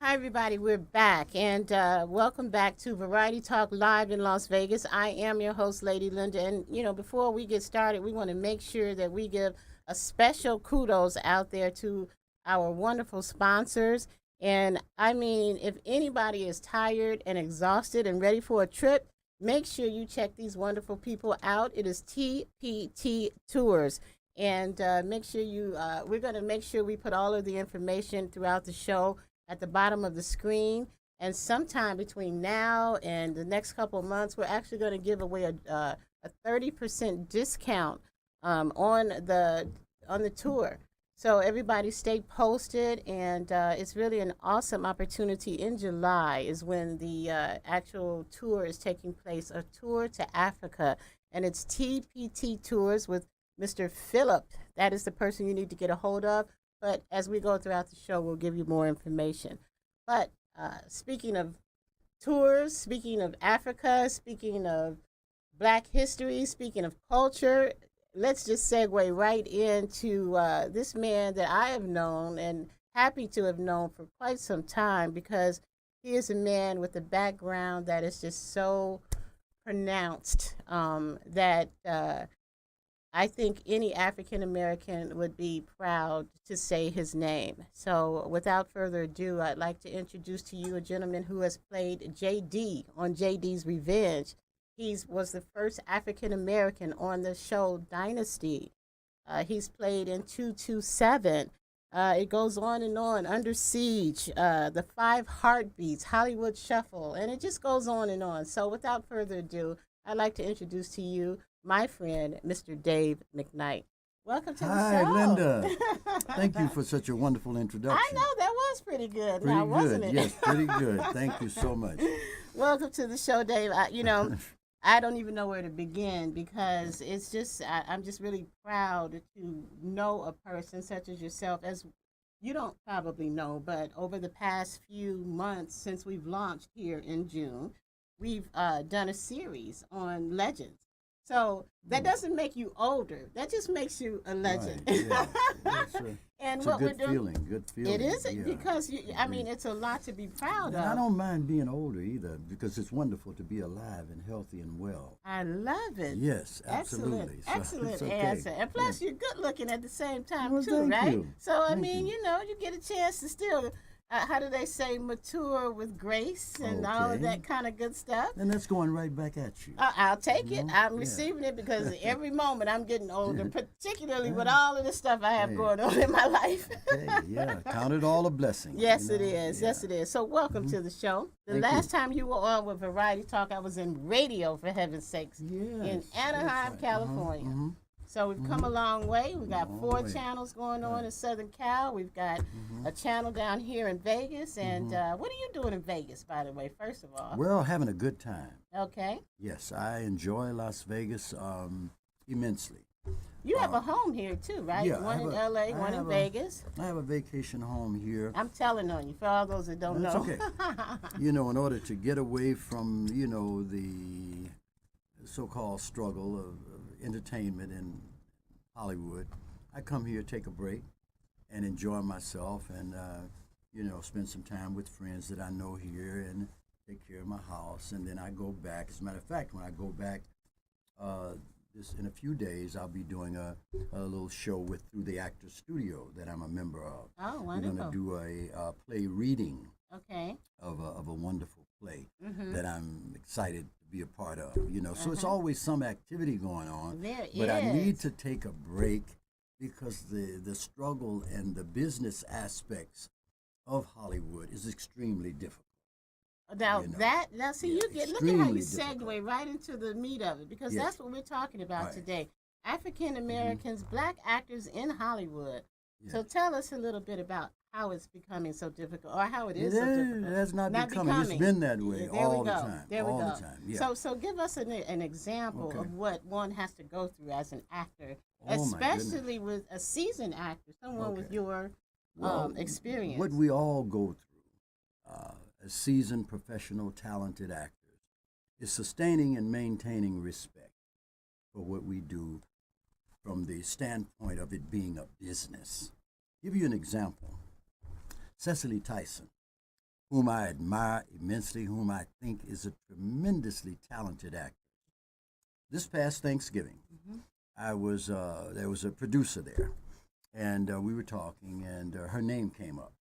Hi, everybody. We're back, and welcome back to Variety Talk Live in Las Vegas. I am your host, Lady Linda. And, before we get started, we want to make sure that we give a special kudos out there to our wonderful sponsors. And I mean, if anybody is tired and exhausted and ready for a trip, make sure you check these wonderful people out. It is TPT Tours. And make sure we're going to make sure we put all of the information throughout the show at the bottom of the screen. And sometime between now and the next couple of months, we're actually going to give away a 30% discount on the tour. So everybody stay posted, and it's really an awesome opportunity. In July is when the actual tour is taking place, a tour to Africa, and it's TPT Tours with Mr. Philip. That is the person you need to get a hold of. But as we go throughout the show, we'll give you more information. But speaking of tours, speaking of Africa, speaking of Black history, speaking of culture, let's just segue right into this man that I have known and happy to have known for quite some time, because he is a man with a background that is just so pronounced that I think any African American would be proud to say his name. So, without further ado, I'd like to introduce to you a gentleman who has played JD on JD's Revenge. He was the first African American on the show Dynasty. He's played in 227. It goes on, Under Siege, The Five Heartbeats, Hollywood Shuffle, and it just goes on and on. So, without further ado, I'd like to introduce to you my friend, Mr. Dave McKnight. Welcome to the Hi, show. Linda. Thank you for such a wonderful introduction. I know that was pretty good, Pretty now wasn't good. it? Yes, pretty good. Thank you so much. Welcome to the show, Dave. I don't even know where to begin, because it's just I'm just really proud to know a person such as yourself. As you don't probably know, but over the past few months since we've launched here in June, we've done a series on legends. So that doesn't make you older. That just makes you a legend. Right, yeah. And It's what a we're good doing, feeling, good feeling. it is Yeah. because I mean, it's a lot to be proud And I of. don't mind being older either, because it's wonderful to be alive and healthy and well. I love it. Yes, Excellent, absolutely. So excellent it's okay. answer. And plus, Yeah. you're good looking at the same time Well, too, thank right? you. So I Thank mean, you. you get a chance to still, how do they say, mature with grace and all of Okay. that kind of good stuff. And that's going right back at you. I'll take it. know? I'm Yeah. receiving it, because every moment I'm getting older, particularly with Yeah. all of the stuff I have Hey. going on in my life. Okay, yeah. Count it all a blessing. Yes, you it know? is. Yeah. Yes, it is. So, welcome to the show. The Thank last you. time you were on with Variety Talk, I was in radio, for heaven's sakes, in Yes, that's Anaheim, right. California. Mhm. So we've come a long way. We got Long 4 way. channels going on Right. in Southern Cal. We've got a channel down here in Vegas. And what are you doing in Vegas, by the way, first of all? Well, having a good time. Okay. Yes, I enjoy Las Vegas immensely. You have a home here, too, right? yeah, One I in have LA, I one in have Vegas. I have a vacation home here. I'm telling on you, for all those that don't That's know. okay. In order to get away from, the so-called struggle of entertainment in Hollywood, I come here, take a break, and enjoy myself, and spend some time with friends that I know here, and take care of my house, and then I go back. As a matter of fact, when I go back, this in a few days, I'll be doing a little show with through the Actors Studio that I'm a member of. Oh, We're going to wonderful. do a play reading Okay. of a wonderful play Mm-hmm. that I'm excited to be a part of. So it's always some activity going on, There but I need is. to take a break, because the struggle and the business aspects of Hollywood is extremely difficult. Now you know. now see, Yeah, look at how you extremely difficult. segue right into the meat of it, because Yes. that's what we're talking about Right. today. African Americans, Black actors in Hollywood. Yeah. So tell us a little bit about how it's becoming so difficult, or how it It is so is. difficult. It has not Not becoming. It's becoming. been that way Yeah, there all we the go. time. There we all go. the time. Yeah. So give us an example Okay. of what one has to go through as an actor, Oh, my goodness. especially with a seasoned actor, someone with Okay. your Well, experience. what we all go through, as seasoned, professional, talented actors, is sustaining and maintaining respect for what we do from the standpoint of it being a business. Give you an example. Cecily Tyson, whom I admire immensely, whom I think is a tremendously talented actor. This past Thanksgiving, I was there was a producer there, and we were talking, and her name came up,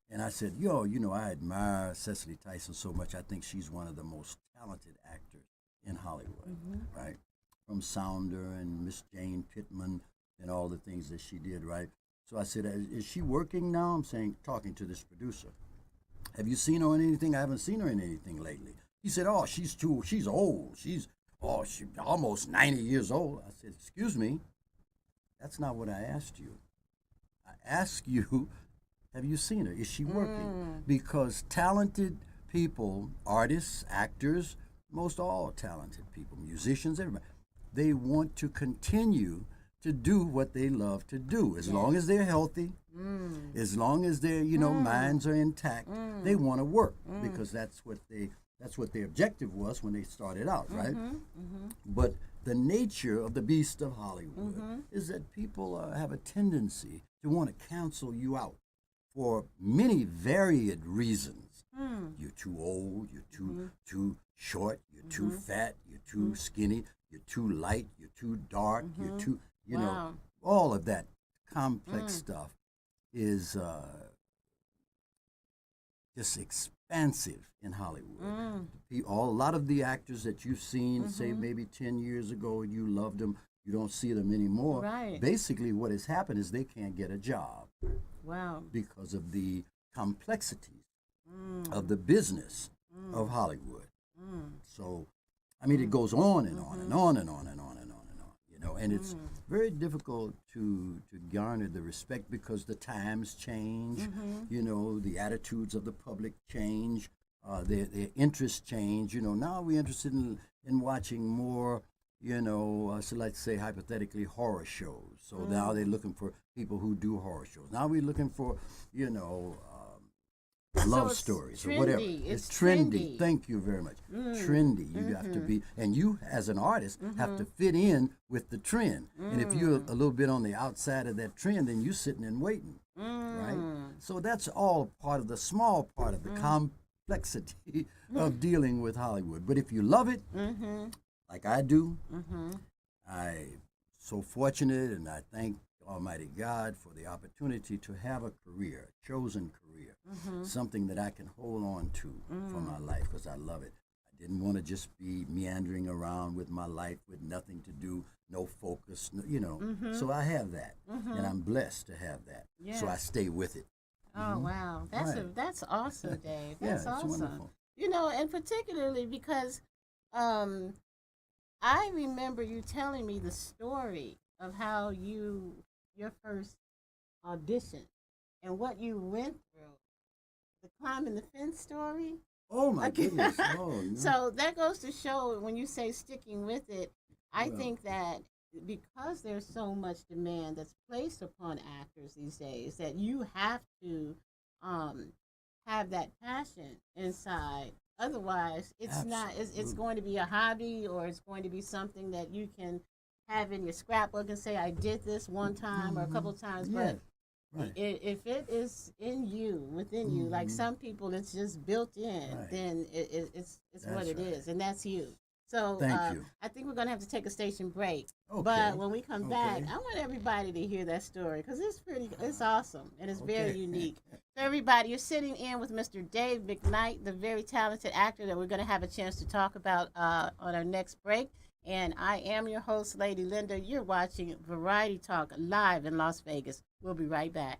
and I said, "Yo, I admire Cecily Tyson so much. I think she's one of the most talented actors in Hollywood, right? From Sounder and Miss Jane Pittman and all the things that she did, right?" So I said, "Is she working now?" I'm saying, talking to this producer. "Have you seen her in anything?" "I haven't seen her in anything lately." He said, "Oh, she's old. She's almost 90 years old." I said, "Excuse me, that's not what I asked you. I asked you, have you seen her? Is she working?" Because talented people, artists, actors, most all talented people, musicians, everybody, they want to continue to do what they love to do. As long as they're healthy, as long as their minds are intact, they want to work because that's what their objective was when they started out, right? But the nature of the beast of Hollywood is that people have a tendency to want to cancel you out for many varied reasons. You're too old, you're too short, you're too fat, you're too skinny, you're too light, you're too dark, you're too, all of that complex stuff is just expansive in Hollywood. A lot of the actors that you've seen, say maybe 10 years ago, and you loved them, you don't see them anymore. Right. Basically, what has happened is they can't get a job. Wow. Because of the complexities of the business of Hollywood. So, I mean, it goes on and on and on and on and on and on and on, and it's very difficult to garner the respect because the times change, the attitudes of the public change, their interests change. Now we're interested in watching more, so let's say hypothetically horror shows. So now they're looking for people who do horror shows. Now we're looking for, love stories or whatever. It's trendy. Thank you very much. Trendy. You have to be, and you as an artist have to fit in with the trend. And if you're a little bit on the outside of that trend, then you're sitting and waiting, right? So that's all part of the small part of the complexity of dealing with Hollywood. But if you love it, like I do, I'm so fortunate, and I thank Almighty God for the opportunity to have a career, a chosen career, something that I can hold on to for my life because I love it. I didn't want to just be meandering around with my life with nothing to do, no focus, So I have that, and I'm blessed to have that. Yeah. So I stay with it. Oh, wow. That's awesome, Dave. That's yeah, it's awesome. wonderful. And particularly because I remember you telling me the story of how your first audition and what you went through, the climbing the fence story. Oh my goodness! Oh, no. So that goes to show when you say sticking with it, I think that because there's so much demand that's placed upon actors these days, that you have to have that passion inside. Otherwise, it's not. It's going to be a hobby, or it's going to be something that you can have in your scrapbook and say, "I did this one time or a couple of times." Yeah. But Right. if it is in you, within you, like some people, it's just built in. Right. Then it's That's what it right. is, and that's you. So Thank you. I think we're gonna have to take a station break. Okay. But when we come back, Okay. I want everybody to hear that story because it's awesome and it's very Okay. unique. So everybody, you're sitting in with Mr. Dave McKnight, the very talented actor that we're gonna have a chance to talk about on our next break. And I am your host, Lady Linda. You're watching Variety Talk live in Las Vegas. We'll be right back.